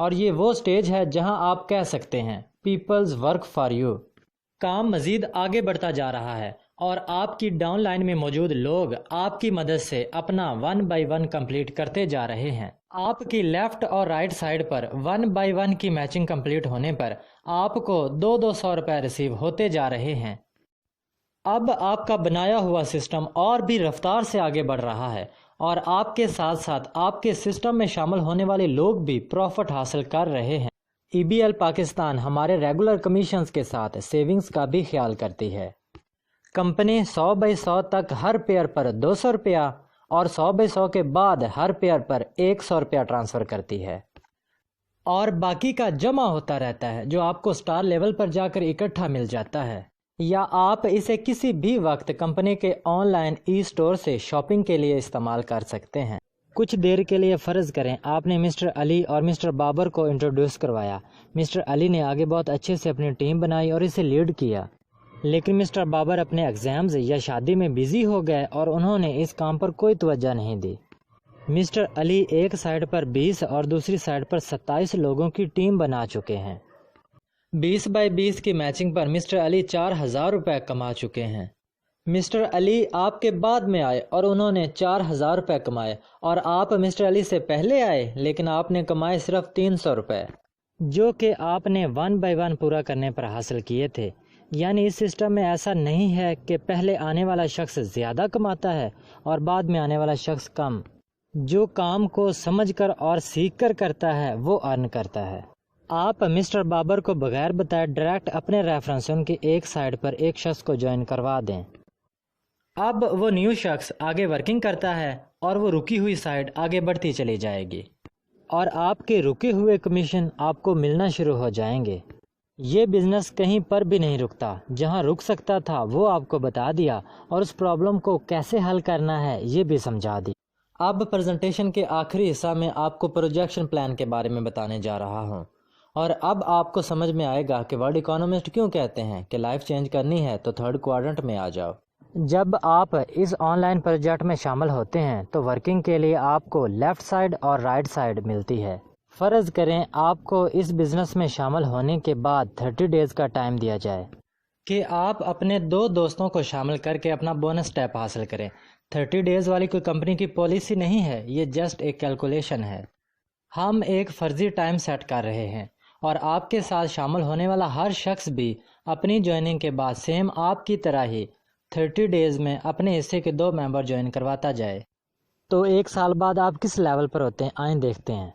اور یہ وہ سٹیج ہے جہاں آپ کہہ سکتے ہیں پیپلز ورک فار یو۔ کام مزید آگے بڑھتا جا رہا ہے اور آپ کی ڈاؤن لائن میں موجود لوگ آپ کی مدد سے اپنا 1 بائی 1 کمپلیٹ کرتے جا رہے ہیں۔ آپ کی لیفٹ اور رائٹ سائڈ پر 1 بائی 1 کی میچنگ کمپلیٹ ہونے پر آپ کو 200 روپے ریسیو ہوتے جا رہے ہیں۔ اب آپ کا بنایا ہوا سسٹم اور بھی رفتار سے آگے بڑھ رہا ہے اور آپ کے ساتھ ساتھ آپ کے سسٹم میں شامل ہونے والے لوگ بھی پروفٹ حاصل کر رہے ہیں۔ EBL پاکستان ہمارے ریگولر کمیشنز کے ساتھ سیونگز کا بھی خیال کرتی ہے۔ کمپنی 100 بائی 100 تک ہر پیئر پر 200 روپیہ اور 100 بائی 100 کے بعد ہر پیئر پر 100 روپیہ ٹرانسفر کرتی ہے، اور باقی کا جمع ہوتا رہتا ہے جو آپ کو سٹار لیول پر جا کر اکٹھا مل جاتا ہے، یا آپ اسے کسی بھی وقت کمپنی کے آن لائن ای سٹور سے شاپنگ کے لیے استعمال کر سکتے ہیں۔ کچھ دیر کے لیے فرض کریں آپ نے مسٹر علی اور مسٹر بابر کو انٹروڈیوس کروایا۔ مسٹر علی نے آگے بہت اچھے سے اپنی ٹیم بنائی اور اسے لیڈ کیا، لیکن مسٹر بابر اپنے ایگزامز یا شادی میں بزی ہو گئے اور انہوں نے اس کام پر کوئی توجہ نہیں دی۔ مسٹر علی ایک سائڈ پر 20 اور دوسری سائڈ پر 27 لوگوں کی ٹیم بنا چکے ہیں۔ 20 بائی 20 کی میچنگ پر مسٹر علی 4000 روپے کما چکے ہیں۔ مسٹر علی آپ کے بعد میں آئے اور انہوں نے 4000 روپے کمائے، اور آپ مسٹر علی سے پہلے آئے لیکن آپ نے کمائے صرف 300 روپے، جو کہ آپ نے 1 بائی 1 پورا کرنے پر حاصل کیے تھے۔ یعنی اس سسٹم میں ایسا نہیں ہے کہ پہلے آنے والا شخص زیادہ کماتا ہے اور بعد میں آنے والا شخص کم۔ جو کام کو سمجھ کر اور سیکھ کر کرتا ہے وہ ارن کرتا ہے۔ آپ مسٹر بابر کو بغیر بتائے ڈائریکٹ اپنے ریفرنس ان کی ایک سائڈ پر ایک شخص کو جوائن کروا دیں۔ اب وہ نیو شخص آگے ورکنگ کرتا ہے اور وہ رکی ہوئی سائڈ آگے بڑھتی چلی جائے گی، اور آپ کے رکے ہوئے کمیشن آپ کو ملنا شروع ہو جائیں گے۔ یہ بزنس کہیں پر بھی نہیں رکتا، جہاں رک سکتا تھا وہ آپ کو بتا دیا اور اس پرابلم کو کیسے حل کرنا ہے یہ بھی سمجھا دی۔ اب پریزنٹیشن کے آخری حصہ میں آپ کو پروجیکشن پلان کے بارے میں بتانے جا رہا ہوں، اور اب آپ کو سمجھ میں آئے گا کہ ورلڈ اکانومسٹ کیوں کہتے ہیں کہ لائف چینج کرنی ہے تو تھرڈ کوارٹرنٹ میں آ جاؤ۔ جب آپ اس آن لائن پروجیکٹ میں شامل ہوتے ہیں تو ورکنگ کے لیے آپ کو لیفٹ سائڈ اور رائٹ سائڈ ملتی ہے۔ فرض کریں آپ کو اس بزنس میں شامل ہونے کے بعد 30 ڈیز کا ٹائم دیا جائے کہ آپ اپنے 2 دوستوں کو شامل کر کے اپنا بونس اسٹیپ حاصل کریں۔ 30 ڈیز والی کوئی کمپنی کی پالیسی نہیں ہے، یہ جسٹ ایک کیلکولیشن ہے۔ ہم ایک فرضی ٹائم سیٹ کر رہے ہیں، اور آپ کے ساتھ شامل ہونے والا ہر شخص بھی اپنی جوائننگ کے بعد سیم آپ کی طرح ہی 30 ڈیز میں اپنے حصے کے 2 ممبر جوائن کرواتا جائے۔ تو 1 سال بعد آپ کس لیول پر ہوتے ہیں آئیں دیکھتے ہیں۔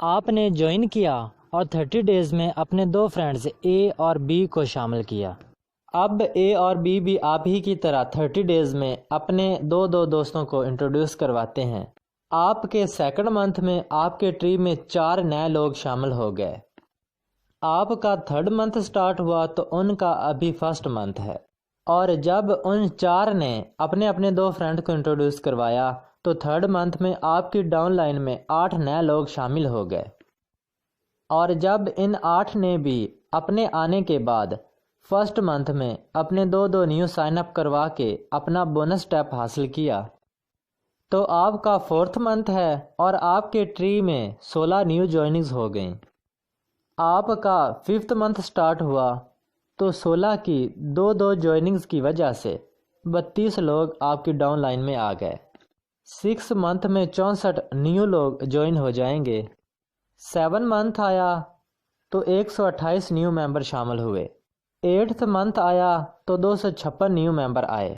آپ نے جوائن کیا اور 30 ڈیز میں اپنے 2 فرینڈز اے اور بی کو شامل کیا۔ اب اے اور بی بھی آپ ہی کی طرح 30 ڈیز میں اپنے 2 دوستوں کو انٹروڈیوس کرواتے ہیں۔ آپ کے سیکنڈ منتھ میں آپ کے ٹری میں 4 نئے لوگ شامل ہو گئے۔ آپ کا تھرڈ منتھ سٹارٹ ہوا تو ان کا ابھی فرسٹ منتھ ہے، اور جب ان 4 نے اپنے 2 فرینڈ کو انٹروڈیوس کروایا تو تھرڈ منتھ میں آپ کی ڈاؤن لائن میں 8 نئے لوگ شامل ہو گئے، اور جب ان 8 نے بھی اپنے آنے کے بعد فرسٹ منتھ میں اپنے 2 نیو سائن اپ کروا کے اپنا بونس اسٹیپ حاصل کیا، تو آپ کا 4تھ منتھ ہے اور آپ کے ٹری میں 16 نیو جوائننگز ہو گئیں۔ آپ کا 5تھ منتھ سٹارٹ ہوا تو 16 کی 2 جوائننگز کی وجہ سے 32 لوگ آپ کی ڈاؤن لائن میں آ گئے۔ 6 منتھ میں 64 نیو لوگ جوائن ہو جائیں گے۔ 7 منتھ آیا تو 128 نیو ممبر شامل ہوئے۔ 8تھ منتھ آیا تو 256 نیو ممبر آئے۔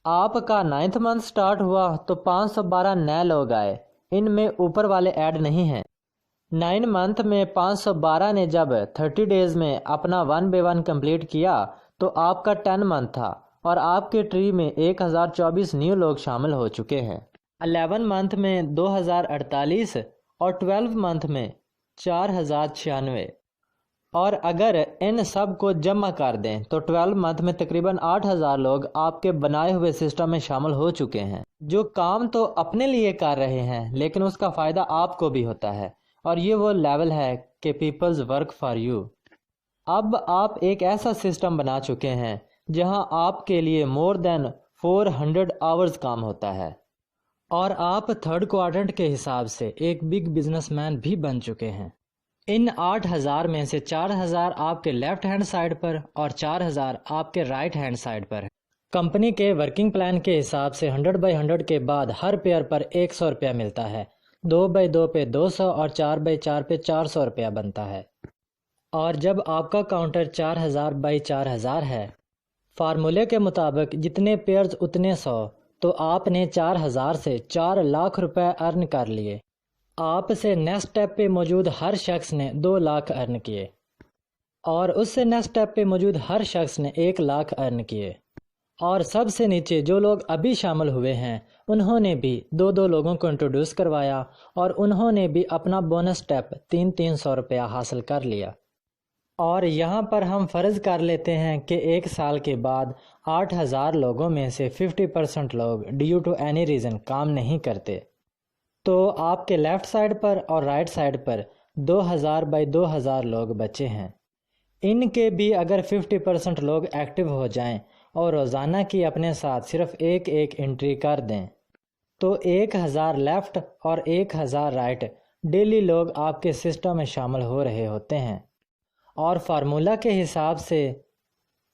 آپ کا 9تھ منتھ سٹارٹ ہوا تو 512 نئے لوگ آئے، ان میں اوپر والے ایڈ نہیں ہیں۔ 9 منتھ میں 512 نے جب 30 ڈیز میں اپنا 1 بائی 1 کمپلیٹ کیا تو آپ کا 10 منتھ تھا، اور آپ کے ٹری میں 1024 نیو لوگ شامل ہو چکے ہیں۔ 11 منتھ میں 2048 اور 12 منتھ میں 4096، اور اگر ان سب کو جمع کر دیں تو 12 منتھ میں تقریباً 8000 لوگ آپ کے بنائے ہوئے سسٹم میں شامل ہو چکے ہیں، جو کام تو اپنے لیے کر رہے ہیں لیکن اس کا فائدہ آپ کو بھی ہوتا ہے، اور یہ وہ لیول ہے کہ پیپلز ورک فار یو۔ اب آپ ایک ایسا سسٹم بنا چکے ہیں جہاں آپ کے لیے مور دین 400 آورز کام ہوتا ہے، اور آپ تھرڈ کوارٹرنٹ کے حساب سے ایک بگ بزنس مین بھی بن چکے ہیں۔ ان 8,000 میں سے 4,000 آپ کے لیفٹ ہینڈ سائڈ پر اور 4,000 آپ کے رائٹ ہینڈ سائڈ پر ہے۔ کمپنی کے ورکنگ پلان کے حساب سے 100/100 کے بعد ہر پیئر پر 100 روپیہ ملتا ہے، 2/2 پہ 200 اور 4/4 پہ 400 روپیہ بنتا ہے۔ اور جب آپ کا کاؤنٹر 4,000/4,000 ہے، فارمولے کے مطابق جتنے پیئرز اتنے 100، تو آپ نے 4,000 سے 4 لاکھ روپے ارن کر لیے۔ آپ سے نیکسٹ اسٹیپ پہ موجود ہر شخص نے 2 لاکھ ارن کیے، اور اس سے نیکسٹ اسٹیپ پہ موجود ہر شخص نے 1 لاکھ ارن کیے، اور سب سے نیچے جو لوگ ابھی شامل ہوئے ہیں انہوں نے بھی 2 لوگوں کو انٹروڈیوس کروایا، اور انہوں نے بھی اپنا بونس اسٹیپ 300 روپیہ حاصل کر لیا۔ اور یہاں پر ہم فرض کر لیتے ہیں کہ 1 سال کے بعد 8,000 لوگوں میں سے 50% لوگ ڈیو ٹو اینی ریزن کام نہیں کرتے، تو آپ کے لیفٹ سائڈ پر اور رائٹ سائڈ پر 2,000/2,000 لوگ بچے ہیں۔ ان کے بھی اگر 50% لوگ ایکٹیو ہو جائیں اور روزانہ کی اپنے ساتھ صرف ایک انٹری کر دیں، تو 1,000 لیفٹ اور 1,000 رائٹ ڈیلی لوگ آپ کے سسٹم میں شامل ہو رہے ہوتے ہیں۔ اور فارمولہ کے حساب سے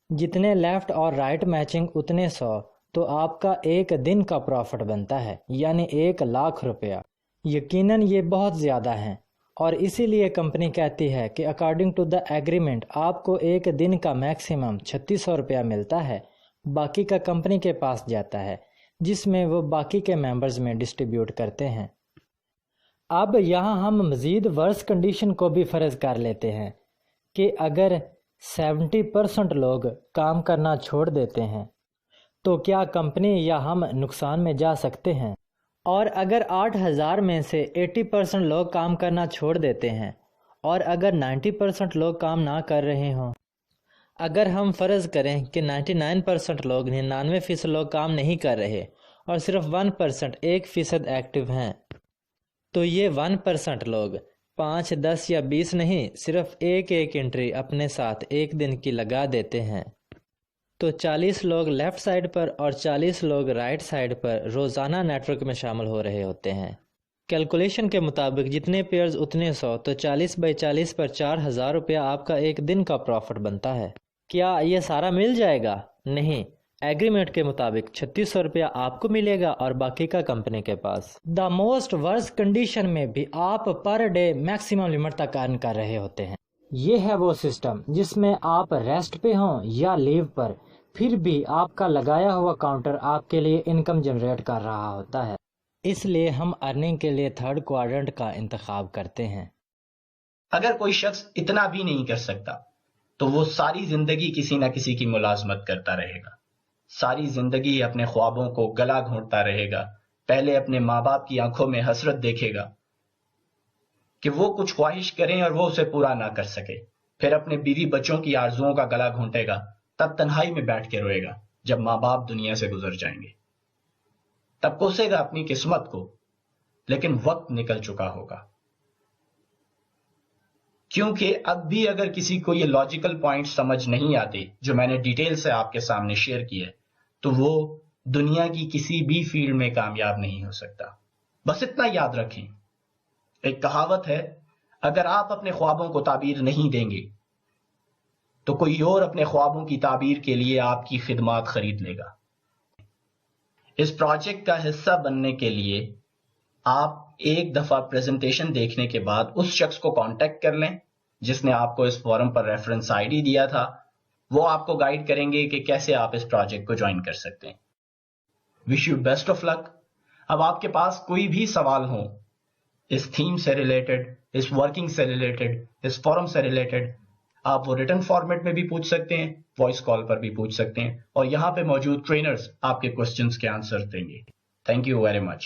جتنے لیفٹ اور رائٹ میچنگ اتنے 100، تو آپ کا ایک دن کا پروفٹ بنتا ہے، یعنی 1 لاکھ روپیہ۔ یقیناً یہ بہت زیادہ ہیں، اور اسی لیے کمپنی کہتی ہے کہ اکارڈنگ ٹو دا ایگریمنٹ آپ کو ایک دن کا میکسیمم 3,600 روپیہ ملتا ہے، باقی کا کمپنی کے پاس جاتا ہے، جس میں وہ باقی کے ممبرز میں ڈسٹریبیوٹ کرتے ہیں۔ اب یہاں ہم مزید ورس کنڈیشن کو بھی فرض کر لیتے ہیں کہ اگر 70% لوگ کام کرنا چھوڑ دیتے ہیں تو کیا کمپنی یا ہم نقصان میں جا سکتے ہیں؟ اور اگر 8,000 میں سے 80% لوگ کام کرنا چھوڑ دیتے ہیں، اور اگر 90% لوگ کام نہ کر رہے ہوں، اگر ہم فرض کریں کہ 99% لوگ 99% لوگ کام نہیں کر رہے اور صرف 1% 1% ایکٹیو ہیں، تو یہ 1% لوگ 5 10 یا 20 نہیں، صرف ایک انٹری اپنے ساتھ ایک دن کی لگا دیتے ہیں، تو 40 لوگ لیفٹ سائڈ پر اور 40 لوگ رائٹ سائڈ پر روزانہ نیٹ ورک میں شامل ہو رہے ہوتے ہیں۔ کیلکولیشن کے مطابق جتنے پیئرز اتنے 100، تو 40/40 پر 4,000 روپیہ آپ کا ایک دن کا پروفٹ بنتا ہے۔ کیا یہ سارا مل جائے گا؟ نہیں، ایگریمنٹ کے مطابق 3,600 روپیہ آپ کو ملے گا اور باقی کا کمپنی کے پاس۔ دا موسٹ ورس کنڈیشن میں بھی آپ پر ڈے میکسیمم لمٹ تک ارن کر رہے ہوتے ہیں۔ یہ ہے وہ سسٹم جس میں آپ ریسٹ پہ ہوں یا لیو پر، پھر بھی آپ کا لگایا ہوا کاؤنٹر آپ کے لیے انکم جنریٹ کر رہا ہوتا ہے۔ اس لیے ہم ارننگ کے لیے 3rd کوارٹرنٹ کا انتخاب کرتے ہیں۔ اگر کوئی شخص اتنا بھی نہیں کر سکتا تو وہ ساری زندگی کسی نہ کسی کی ملازمت کرتا رہے گا، ساری زندگی اپنے خوابوں کو گلا گھونٹتا رہے گا۔ پہلے اپنے ماں باپ کی آنکھوں میں حسرت دیکھے گا کہ وہ کچھ خواہش کریں اور وہ اسے پورا نہ کر سکے، پھر اپنے بیوی بچوں کی آرزوؤں کا گلا گھونٹے گا، تب تنہائی میں بیٹھ کے روئے گا جب ماں باپ دنیا سے گزر جائیں گے، تب کوسے گا اپنی قسمت کو، لیکن وقت نکل چکا ہوگا۔ کیونکہ اب بھی اگر کسی کو یہ لاجیکل پوائنٹ سمجھ نہیں آتے جو میں نے ڈیٹیل سے آپ کے سامنے شیئر کیے، تو وہ دنیا کی کسی بھی فیلڈ میں کامیاب نہیں ہو سکتا۔ بس اتنا یاد رکھیں، ایک کہاوت ہے، اگر آپ اپنے خوابوں کو تعبیر نہیں دیں گے تو کوئی اور اپنے خوابوں کی تعبیر کے لیے آپ کی خدمات خرید لے گا۔ اس پروجیکٹ کا حصہ بننے کے لیے آپ ایک دفعہ پریزنٹیشن دیکھنے کے بعد اس شخص کو کانٹیکٹ کر لیں جس نے آپ کو اس فورم پر ریفرنس آئی ڈی دیا تھا، وہ آپ کو گائیڈ کریں گے کہ کیسے آپ اس پروجیکٹ کو جوائن کر سکتے ہیں۔ وش یو بیسٹ آف لک۔ اب آپ کے پاس کوئی بھی سوال ہو اس تھیم سے ریلیٹڈ، اس ورکنگ سے ریلیٹڈ، اس فورم سے ریلیٹڈ، آپ وہ ریٹن فارمیٹ میں بھی پوچھ سکتے ہیں، وائس کال پر بھی پوچھ سکتے ہیں، اور یہاں پہ موجود ٹرینرز آپ کے کوسچنز کے آنسر دیں گے۔ Thank you very much.